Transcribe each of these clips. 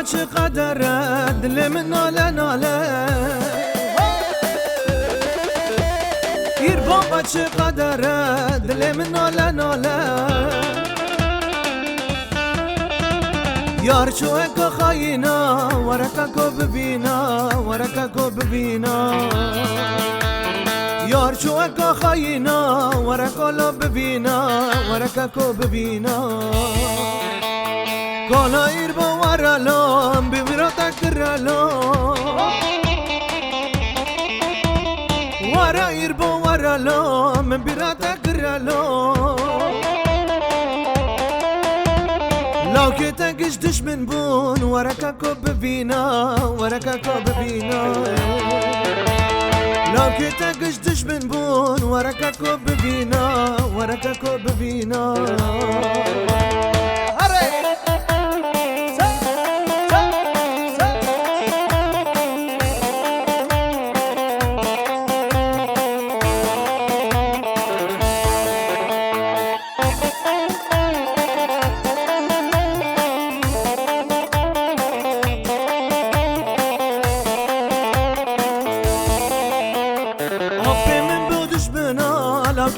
بابا چقدر دل من ناله ناله گیر بابا چقدر دل من ناله ناله یار چو اکا خایینا ورکا کو ببینا ورکا کو ببینا یار چو اکا خایینا ورکا لو ببینا ورکا کو ببینا کالا ایر با ورالام بمیرا تکرالام ورا ایر با ورالام بمیرا تکرالام لو که تنگش دشمن بون ورکا کو ببینا ورکا کو ببینا لو که تنگش دشمن بون ورکا کو ببینا ورکا کو ببینا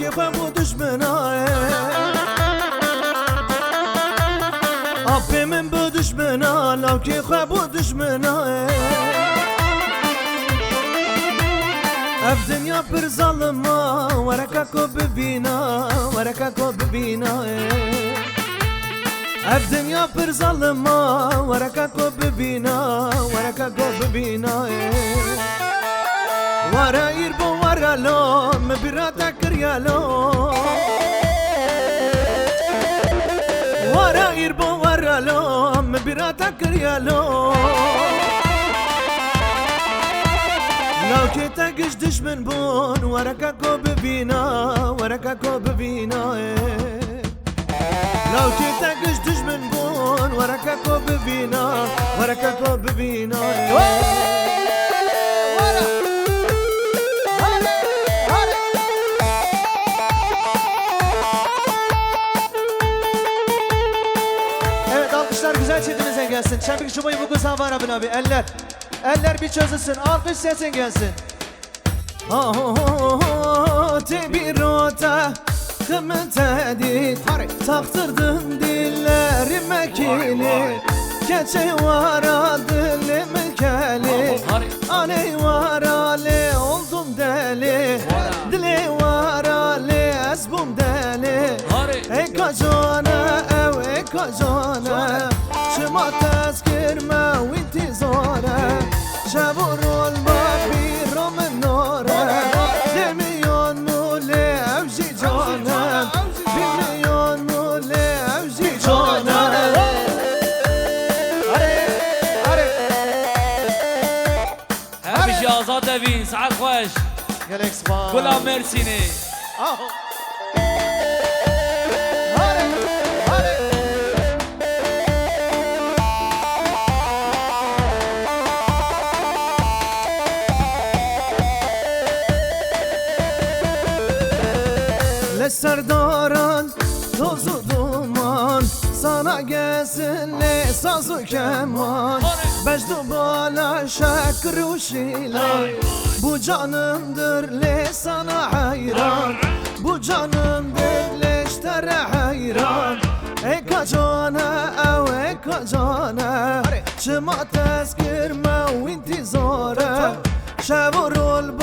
که خواهم و دشمنای آب من با دشمنا لو که خواهم و دشمنای اف دنیا پر ظالما ورکا کو ببینا ورکا کو ببینا اف دنیا پر ظالما ورکا کو ببینا ورکا کو ببینا ورا يربو ورا لوم براتك ريالوم ورا يربو ورا لوم براتك ريالوم لو كتاقش دشمن بون وركا كو ببينا وركا كو ببينا لو كتاقش دشمن بون وركا كو ببينا وركا كو ببينا Güzel çetimize gelsin. Çempik şubayı bu kız havana bin abi. Eller. Eller bir çözülsün. Alkış sesin gelsin. Tebi rota kımıntedi taktırdın dillerime kili keçe vara dilimin keli aley varale oldum deli dili varale ezbum deli ey kacana ev ey kacana şıma tezkirme vinti zora şevurul babi romen nora دميون مولي أوجي جانا بمليون مولي أوجي جانا همشي آزاد بين سعد خوش كلها مرسيني Serdaran tozu duman sana gelsin le sazı keman Becdu bala şekr şilan bu canımdır le sana hayran bu canımdır le iştere hayran ey kacana ev ey kacana çıma tezkirme u intizara şevurul